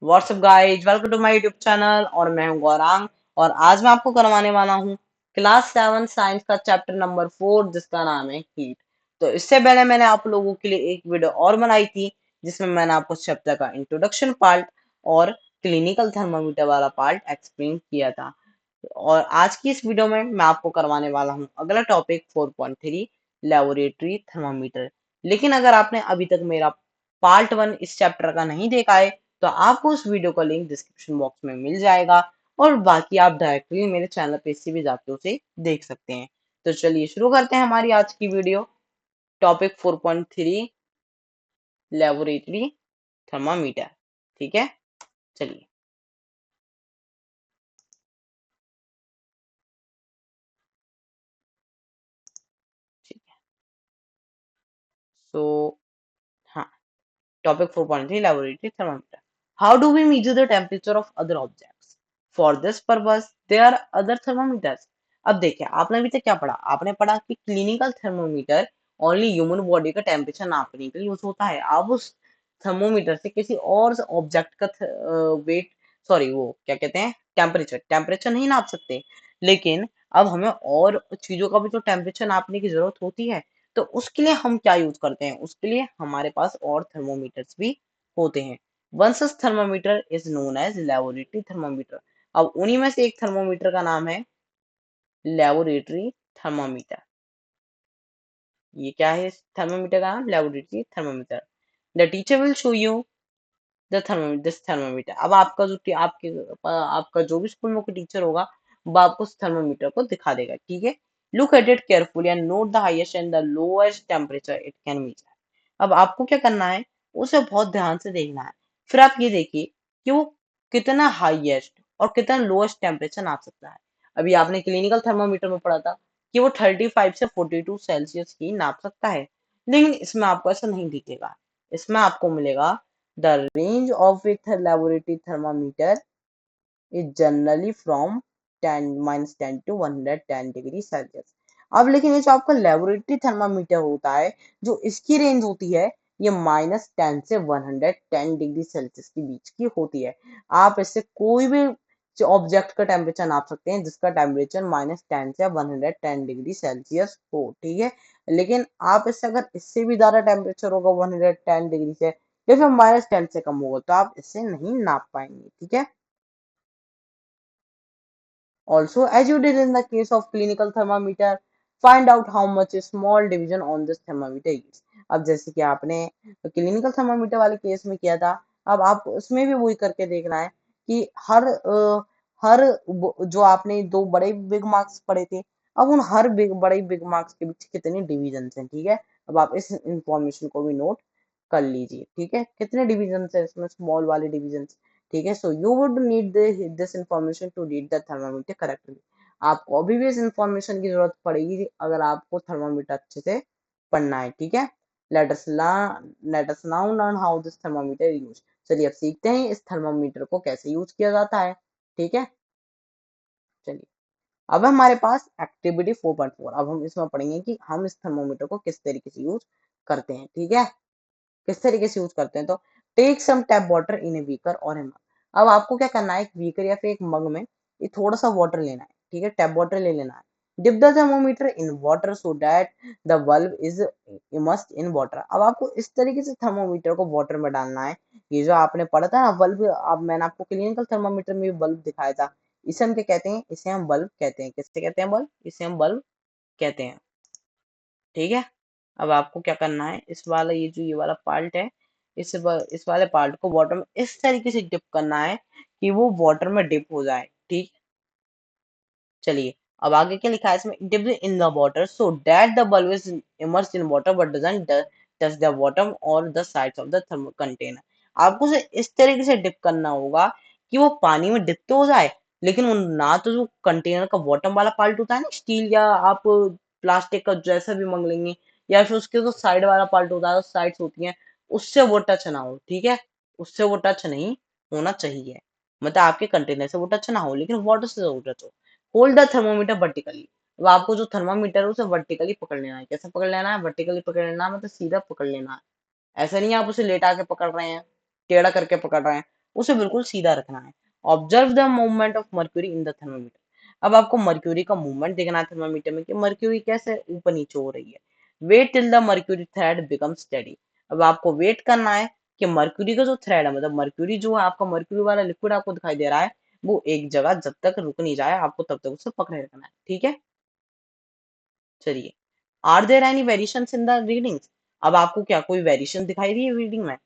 WhatsApp guys, welcome to my YouTube channel. और मैं हूं गौरांग। और आज मैं आपको करवाने वाला हूं क्लास 7 साइंस का चैप्टर नंबर 4, जिसका नाम है हीट। तो इससे पहले मैंने आप लोगों के लिए एक वीडियो और बनाई थी, जिसमें मैंने आपको चैप्टर का इंट्रोडक्शन पार्ट और क्लिनिकल थर्मामीटर वाला पार्ट एक्सप्लेन किया था। और आज की इस वीडियो में मैं आपको करवाने वाला हूं अगला टॉपिक 4.3, लेबोरेटरी थर्मामीटर। लेकिन अगर आपने अभी तक मेरा पार्ट 1 इस चैप्टर का नहीं देखा है, तो आपको उस वीडियो का लिंक डिस्क्रिप्शन बॉक्स में मिल जाएगा। और बाकी आप डायरेक्टली मेरे चैनल पे से भी जाके उसे देख सकते हैं। तो चलिए शुरू करते हैं हमारी आज की वीडियो। Topic 4.3, laboratory thermometer. ठीक है, चलिए। ठीक है, सो हाँ, topic 4.3, laboratory thermometer. How do we measure the temperature of other objects? For this purpose there are other thermometers. अब देखिए, आपने अभी तक क्या पढ़ा? आपने पढ़ा कि clinical thermometer only human body का टेम्परेचर नापने के लिए यूज होता है। आप उस थर्मोमीटर से किसी और ऑब्जेक्ट का वेट, सॉरी, वो क्या कहते हैं, टेम्परेचर टेम्परेचर नहीं नाप सकते। लेकिन अब हमें और चीजों का भी तो टेम्परेचर नापने की जरूरत होती है। तो उसके लिए हम क्या यूज करते हैं? उसके लिए हमारे पास और थर्मोमीटर्स भी होते हैं। One such thermometer is known as laboratory thermometer. अब उन्हीं में से एक थर्मोमीटर का नाम है लेबोरेटरी थर्मोमीटर। ये क्या है इस थर्मोमीटर का नाम? Laboratory thermometer. The teacher will show you the thermometer, this thermometer. अब आपका जो आपका जो भी स्कूल में कोई टीचर होगा, वो आपको उस थर्मोमीटर को दिखा देगा। ठीक है, look at it carefully and note the highest and the lowest temperature it can measure. अब आपको क्या करना है? उसे बहुत ध्यान से देखना है। फिर आप ये देखिए कि वो कितना हाईएस्ट और कितना लोएस्ट टेम्परेचर नाप सकता है। अभी आपने क्लिनिकल थर्मोमीटर में पढ़ा था कि वो 35 से 42 सेल्सियस ही नाप सकता है। लेकिन इसमें आपको ऐसा नहीं दिखेगा। इसमें आपको मिलेगा the range of with a laboratory thermometer is generally from 10 to 110 degree Celsius. अब लेकिन ये जो आपका लेबोरेटरी थर्मामीटर होता है, जो इसकी रेंज होती है, ये -10 से 110 डिग्री सेल्सियस के बीच की होती है। आप इससे कोई भी ऑब्जेक्ट का टेम्परेचर नाप सकते हैं जिसका टेम्परेचर -10 से 110 डिग्री सेल्सियस हो। ठीक है, लेकिन आप इससे अगर इससे भी ज्यादा टेम्परेचर होगा 110 डिग्री से, या फिर -10 से कम होगा, तो आप इससे नहीं नाप पाएंगे। ठीक है, also, as you did in the case of clinical thermometer, find out how much a small division on this thermometer is. अब जैसे कि आपने क्लिनिकल थर्मामीटर वाले केस में किया था, अब आप उसमें भी वही करके देखना है कि जो आपने दो बड़े बिग मार्क्स पढ़े थे, अब उन हर बड़े बिग मार्क्स के बीच कितने डिविजन हैं। ठीक है, अब आप इस इंफॉर्मेशन को भी नोट कर लीजिए। ठीक है, कितने डिविजन है इसमें, स्मॉल वाले डिविजन। ठीक है, so you would need this information to read the thermometer correctly. आपको अभी भी इस इंफॉर्मेशन की जरूरत पड़ेगी अगर आपको थर्मामीटर अच्छे से पढ़ना है। ठीक है, let us now learn how this thermometer use. चलिए अब सीखते हैं इस थर्मामीटर को कैसे यूज किया जाता है। ठीक है, चलिए। अब हमारे पास एक्टिविटी 4.4। अब हम इसमें पढ़ेंगे कि हम इस थर्मोमीटर को किस तरीके से यूज करते हैं। ठीक है, किस तरीके से यूज करते हैं? तो take some tap water in a beaker or a मग। अब आपको क्या करना है, एक बीकर या फिर एक मग में ये थोड़ा सा वाटर लेना है। ठीक है, टैप वाटर ले लेना है। Dip the thermometer in water so that the bulb is immersed in water. अब आपको इस तरीके से थर्मोमीटर को वाटर में डालना है। ये जो आपने पढ़ा था ना बल्ब, अब मैंने आपको क्लिनिकल थर्मोमीटर में भी बल्ब दिखाया था। इसे हम क्या कहते हैं? इसे हम बल्ब कहते हैं। किससे कहते हैं? बल्ब। इसे हम बल्ब कहते हैं। ठीक है, अब आपको क्या करना है, इस वाला ये वाला पार्ट है, इस वाले पार्ट को वाटर में इस तरीके से डिप करना है कि वो वाटर में डिप हो जाए। ठीक, चलिए। अब आगे क्या लिखा है इसमें? Dip in the water so that the bulb is immersed in water but doesn't touch the bottom और the sides of the thermo container. आपको उसे इस तरीके से डिप करना होगा कि वो पानी में डिप तो हो जाए, लेकिन ना तो जो कंटेनर का बॉटम वाला पार्ट होता है ना, स्टील या आप प्लास्टिक का जैसा भी मंग लेंगे, या फिर उसके जो साइड वाला पार्ट होता है, साइड्स होती हैं, उससे वो टच ना हो। ठीक है, उससे वो टच नहीं होना चाहिए। मतलब आपके कंटेनर से वो टच ना हो, लेकिन वाटर से जरूर टच हो। Hold the thermometer vertically. अब आपको जो थर्मामीटर है उसे वर्टिकली पकड़ लेना है। कैसे पकड़ लेना है? वर्टिकली पकड़ लेना है, मतलब सीधा पकड़ लेना है। ऐसा नहीं है आप उसे लेटा के पकड़ रहे हैं, टेढ़ा करके पकड़ रहे हैं। उसे बिल्कुल सीधा रखना है। Observe the movement of mercury in the thermometer. अब आपको मर्क्यूरी का मूवमेंट देखना है थर्मोमीटर में कि मर्क्यूरी कैसे ऊपर नीचे हो रही है। Wait till the mercury thread become steady. अब आपको वेट करना है कि मर्क्यूरी का जो थ्रेड है, मतलब मर्क्यूरी जो है, आपका मर्क्यूरी वाला लिक्विड आपको दिखाई दे रहा है, वो एक जगह जब तक रुक नहीं जाए आपको तब तक उसे पकड़े रखना है। ठीक है, चलिए। Are there any variations in the readings. अब आपको क्या कोई वेरिएशन दिखाई दी है रीडिंग में?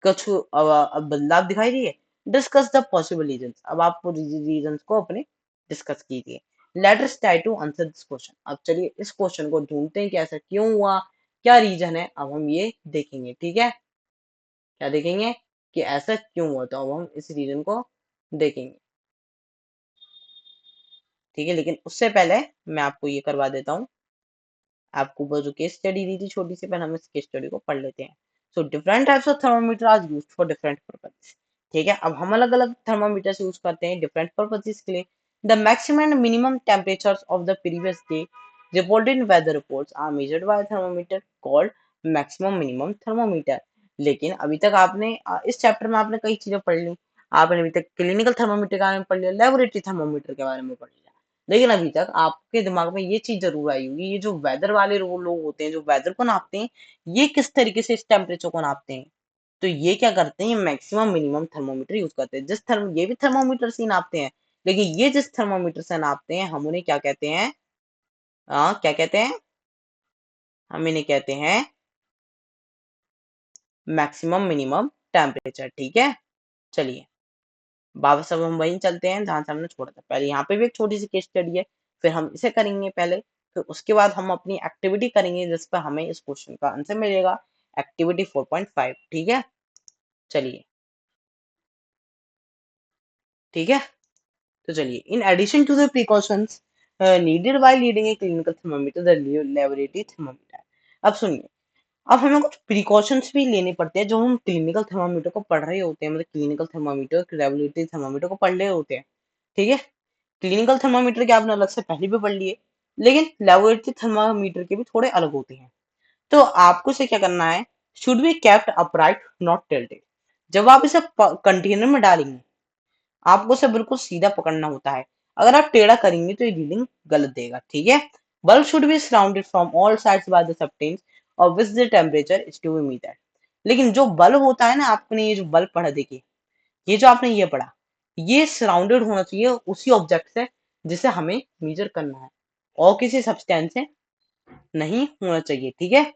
कुछ बदलाव दिखाई दिए? Discuss the possible reasons. अब आप रीजंस को अपने डिस्कस कीजिए। Let us try to answer this question. अब चलिए इस क्वेश्चन को ढूंढते हैं कि ऐसा क्यों हुआ, क्या रीजन है, अब हम ये देखेंगे। ठीक है, क्या देखेंगे कि ऐसा क्यों हुआ, तो अब हम इस रीजन को देखेंगे। ठीक है, लेकिन उससे पहले मैं आपको ये करवा देता हूँ, आपको वो जो केस स्टडी दी थी छोटी सी, पहले हम इस केस स्टडी को पढ़ लेते हैं। So different types of thermometer are used for different purpose. ठीक है, अब हम अलग अलग थर्मोमीटर यूज करते हैं डिफरेंट पर्पसेस के लिए। The maximum and minimum temperatures of the previous day reported in weather reports are measured by thermometer called maximum minimum thermometer. लेकिन अभी तक आपने इस चैप्टर में आपने कई चीजें पढ़ ली। आपने अभी तक क्लिनिकल थर्मोमीटर के बारे में पढ़ लिया, लेबोरेटरी थर्मोमीटर के बारे में पढ़ लिया, लेकिन अभी तक आपके दिमाग में ये चीज जरूर आई होगी, ये जो वेदर वाले लोग होते हैं जो वेदर को नापते हैं, ये किस तरीके से इस टेम्परेचर को नापते हैं। तो ये क्या करते हैं, मैक्सिमम मिनिमम थर्मोमीटर यूज करते हैं। ये भी थर्मोमीटर से ही नापते हैं, लेकिन ये जिस थर्मोमीटर से नापते हैं हम उन्हें क्या कहते हैं? क्या कहते हैं? हम इन्हें कहते हैं मैक्सिमम मिनिमम टेम्परेचर। ठीक है, चलिए वापस अब हम वहीं चलते हैं जहां से हमने छोड़ा था। पहले यहाँ पे भी एक छोटी सी केस स्टडी है, फिर हम इसे करेंगे पहले, फिर उसके बाद हम अपनी एक्टिविटी करेंगे जिस पर हमें इस क्वेश्चन का आंसर मिलेगा। एक्टिविटी 4.5। ठीक है, चलिए। ठीक है, तो चलिए, in addition to the precautions needed by leading a clinical thermometer the laboratory thermometer. अब सुनिए, अब हमें कुछ प्रिकॉशंस भी लेने पड़ते हैं जो हम क्लिनिकल थर्मामीटर को पढ़ रहे होते हैं, मतलब क्लिनिकल थर्मामीटर लेबोरेटरी थर्मामीटर को पढ़ रहे होते हैं। ठीक है, क्लिनिकल थर्मामीटर के आपने अलग से पहले भी पढ़ लिए, लेकिन लेबोरेटरी थर्मामीटर के भी थोड़े अलग होते हैं। तो आपको इसे क्या करना है, should be kept upright not tilted. जब आप इसे कंटेनर में डालेंगे आपको इसे बिल्कुल सीधा पकड़ना होता है। अगर आप टेढ़ा करेंगे तो ये रीडिंग गलत देगा। ठीक है, bulb should be surrounded from all sides by the substance और which the temperature is to be meter. लेकिन जो बल्ब होता है ना, आपने ये जो बल्ब पढ़ा, देखिए ये जो आपने ये पढ़ा, ये सराउंडेड होना चाहिए उसी ऑब्जेक्ट से जिसे हमें मेजर करना है, और किसी सब्सटेंस से नहीं होना चाहिए। ठीक है,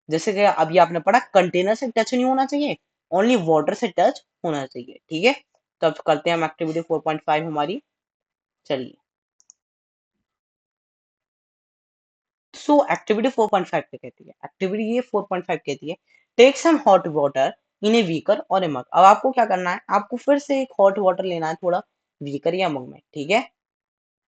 जैसे कि अभी आपने पढ़ा कंटेनर से टच नहीं होना चाहिए, ओनली वाटर से टच होना चाहिए। ठीक है, तो अब करते हैं हम एक्टिविटी 4.5 हमारी। चलिए, सो एक्टिविटी 4.5 क्या कहती है? एक्टिविटी ये 4.5 कहती है, take some hot water in a beaker or a मग। अब आपको क्या करना है, आपको फिर से एक हॉट वाटर लेना है, थोड़ा बीकर या मग में। ठीक है,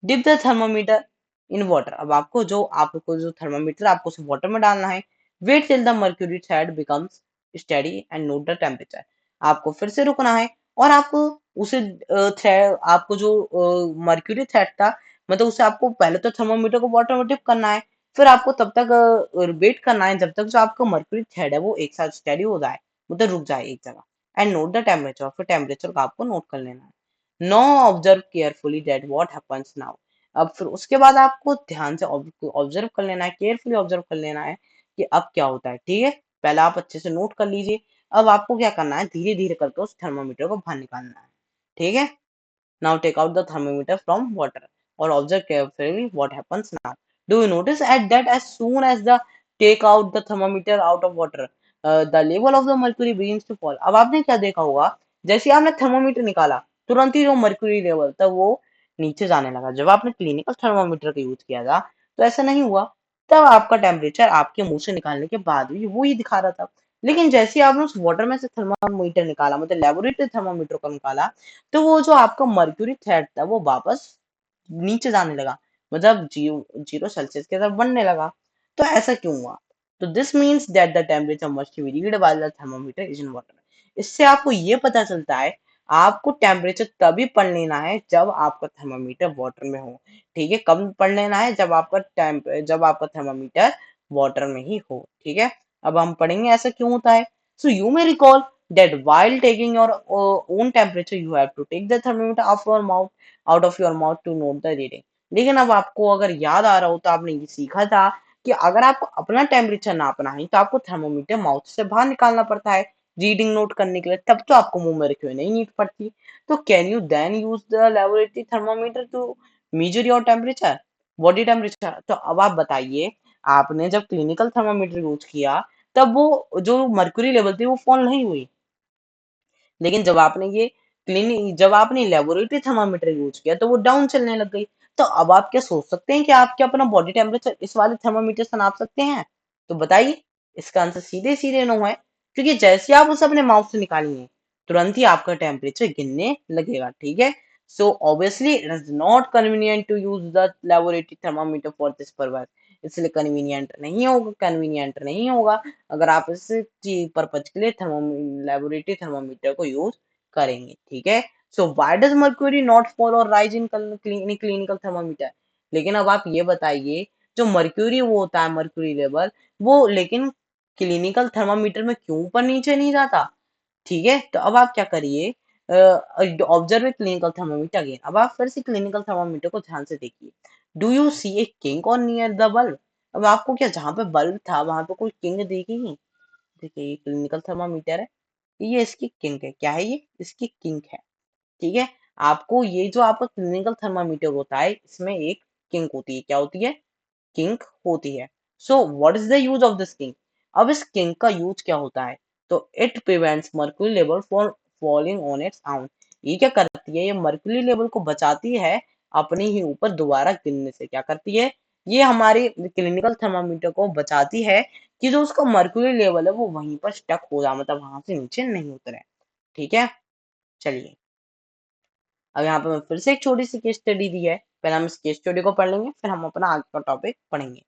dip the thermometer in water. अब आपको जो थर्मोमीटर आपको उसे वाटर में डालना है। Wait till the mercury thread becomes steady and note the temperature. आपको फिर से रुकना है और आपको उसे थ्रेड, आपको जो मर्क्यूरी थ्रेड था, मतलब उसे आपको पहले तो थर्मोमीटर को वाटर में डिप करना है, फिर आपको तब तक वेट करना है जब तक जो आपका मर्क्यूरी थ्रेड है वो एक साथ स्टेडी हो जाए, मतलब रुक जाए एक जगह। एंड नोट द टेम्परेचर, फिर टेम्परेचर को आपको नोट कर लेना है। No observe carefully that what happens now. अब फिर उसके बाद आपको ध्यान से ऑब्जर्व कर लेना है, केयरफुली ऑब्जर्व कर लेना है कि अब क्या होता है। ठीक है, पहले आप अच्छे से नोट कर लीजिए। अब आपको क्या करना है, धीरे धीरे करके उस थर्मामीटर को बाहर निकालना है। ठीक है, now take out the thermometer from water or observe carefully what happens now. Do you notice at that as soon as the take out the thermometer out of water, the level of the mercury begins to fall. अब आपने क्या देखा होगा, जैसे ही आपने thermometer निकाला तुरंत ही जो मर्क्यूरी लेवल था वो नीचे जाने लगा। जब आपने क्लिनिकल थर्मोमीटर का यूज किया था तो ऐसा नहीं हुआ, तब आपका टेम्परेचर आपके मुंह से निकालने के बाद भी वो ही दिखा रहा था। लेकिन जैसे ही आपने उस वाटर में से थर्मामीटर निकाला, मतलब लेबोरेटरी थर्मामीटर को निकाला, तो वो जो आपका मर्क्यूरी थ्रेड था वो वापस नीचे जाने लगा, मतलब जीरो जीरो सेल्सियस के तरफ बढ़ने लगा। तो ऐसा क्यों हुआ? तो this means that the temperature must be read by the thermometer is in water. इससे आपको ये पता चलता है आपको टेम्परेचर तभी पढ़ लेना है जब आपका थर्मामीटर वाटर में हो। ठीक है, कब पढ़ लेना है? जब आपका थर्मामीटर वाटर में ही हो। ठीक है, अब हम पढ़ेंगे ऐसा क्यों होता है। So you may recall that while taking your own temperature you have to take the thermometer of your mouth out of your mouth to note the reading। लेकिन अब आपको अगर याद आ रहा हो तो आपने ये सीखा था कि अगर आपको अपना टेम्परेचर नापना है तो आपको थर्मोमीटर माउथ से बाहर निकालना पड़ता है रीडिंग नोट करने के लिए, तब तो आपको मुंह में रखे हुए नहीं नीड पड़ती। तो can you then use the laboratory thermometer to measure your temperature, body temperature? तो अब आप बताइए, आपने जब क्लिनिकल थर्मोमीटर यूज किया तब वो जो मर्क्यूरी लेवल थी वो फॉल नहीं हुई, लेकिन जब आपने लेबोरेटरी थर्मामीटर यूज किया तो वो डाउन चलने लग गई। तो अब आप क्या सोच सकते हैं कि आप क्या अपना बॉडी टेम्परेचर इस वाले थर्मामीटर से नाप सकते हैं? तो बताइए, इसका आंसर सीधे सीधे नो है, क्योंकि जैसे आप उसे अपने माउथ से निकालेंगे तुरंत ही आपका टेम्परेचर गिरने लगेगा। ठीक है, so obviously it is not convenient to use the laboratory thermometer for this purpose. इसलिए कन्वीनियंट नहीं होगा अगर आप इस चीज पर्पज के लिए लेबोरेटरी थर्मामीटर को यूज करेंगे। ठीक है, so why does mercury not fall और राइज इन क्लिनिकल थर्मामीटर? लेकिन अब आप ये बताइए, जो मर्क्यूरी वो होता है मर्क्यूरी लेवल, वो लेकिन क्लिनिकल थर्मामीटर में क्यों ऊपर नीचे नहीं जाता? ठीक है, तो अब आप क्या करिए, ऑब्जर्व क्लिनिकल थर्मामीटर अगेन। अब आप फिर से क्लिनिकल थर्मामीटर को ध्यान से देखिए। Do you see a kink or near the bulb? अब आपको क्या जहां पे बल्ब था वहां पे कोई किंग दिखेगी? देखिए, ये क्लिनिकल थर्मामीटर है, ये इसकी किंक है। क्या है ये? इसकी किंक है। ठीक है, आपको ये जो आपका क्लिनिकल थर्मामीटर होता है इसमें एक किंक होती है। क्या होती है? किंक होती है। So what is the use of this kink? अब इस किंक का यूज क्या होता है? तो it prevents mercury level for falling on its own. ये क्या करती है? ये मर्क्यूरी लेवल को बचाती है अपने ही ऊपर दोबारा गिरने से। क्या करती है? ये हमारे क्लिनिकल थर्मामीटर को बचाती है कि जो उसका मर्क्यूरी लेवल है वो वहीं पर स्टक हो जाए, मतलब वहां से नीचे नहीं उतरे। ठीक है, चलिए, अब यहाँ पे मैं फिर से एक छोटी सी केस स्टडी दी है। पहले हम इस केस स्टडी को पढ़ लेंगे, फिर हम अपना आगे का टॉपिक पढ़ेंगे।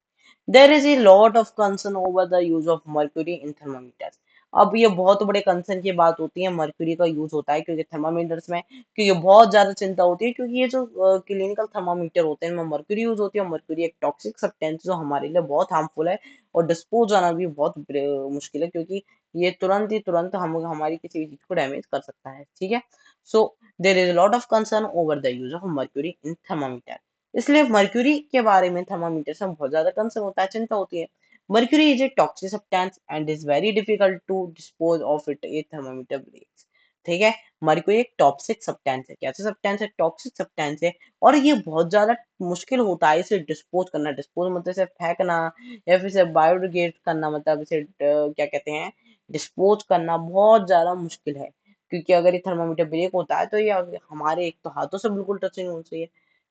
There is a lot of concern over the use of mercury in thermometers. अब ये बहुत बड़े कंसर्न की बात होती है, मर्क्यूरी का यूज होता है क्योंकि थर्मामीटर्स में, क्योंकि बहुत ज्यादा चिंता होती है, क्योंकि ये जो क्लिनिकल थर्मामीटर होते हैं इनमें मर्क्यूरी यूज होती है। मर्क्यूरी एक टॉक्सिक सब्सटेंस जो हमारे लिए बहुत हार्मफुल है और डिस्पोज होना भी बहुत मुश्किल है, क्योंकि ये तुरंत हम हमारी किसी भी चीज को डैमेज कर सकता है। ठीक है, so there is lot of concern over the use of mercury in thermometer. इसलिए मर्क्यूरी के बारे में थर्मामीटर से बहुत ज्यादा कंसर्न होता है, चिंता होती है। Mercury is a toxic substance and is very difficult to dispose of it a thermometer breaks. ठीक है, मर्क्यूरी एक टॉक्सिक सब्सटेंस है। कैसे सब्सटेंस है? टॉक्सिक सब्सटेंस है, और ये बहुत ज्यादा मुश्किल होता है इसे डिस्पोज करना। डिस्पोज मतलब इसे फेंकना या फिर इसे बायोडिग्रेड करना, मतलब इसे क्या कहते हैं, डिस्पोज करना बहुत ज्यादा मुश्किल है। क्योंकि अगर ये थर्मामीटर ब्रेक होता है तो ये हमारे एक तो हाथों से बिल्कुल टच नहीं होना चाहिए,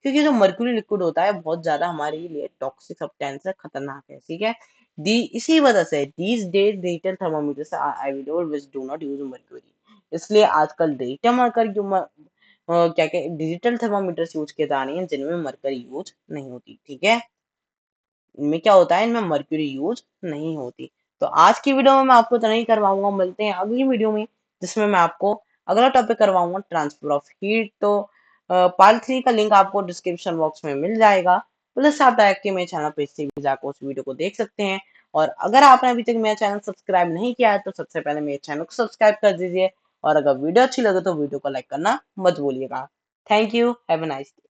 क्योंकि जो मर्क्यूरी लिक्विड होता है बहुत ज्यादा हमारे लिए टॉक्सिक सब्सटेंस है, खतरनाक है। ठीक है, दी इसी वजह से these days digital thermometers are available which do not use mercury. इसलिए आजकल डिजिटल मरकर क्या क्या डिजिटल थर्मामीटर्स यूज किए जा रहे हैं जिनमें मरकरी यूज नहीं होती। ठीक है, इनमें क्या होता है, इनमें मर्क्यूरी यूज नहीं होती। तो आज की वीडियो में मैं आपको इतना ही करवाऊंगा, मिलते हैं अगली वीडियो में जिसमें मैं आपको अगला टॉपिक करवाऊंगा, ट्रांसफर ऑफ हीट। तो पार्ट 3 का लिंक आपको डिस्क्रिप्शन बॉक्स में मिल जाएगा। प्लस आप डायरेक्ट मेरे चैनल पे से भी जाकर उस वीडियो को देख सकते हैं। और अगर आपने अभी तक मेरा चैनल सब्सक्राइब नहीं किया है तो सबसे पहले मेरे चैनल को सब्सक्राइब कर दीजिए, और अगर वीडियो अच्छी लगे तो वीडियो को लाइक करना मत भूलिएगा। Thank you, have a nice day.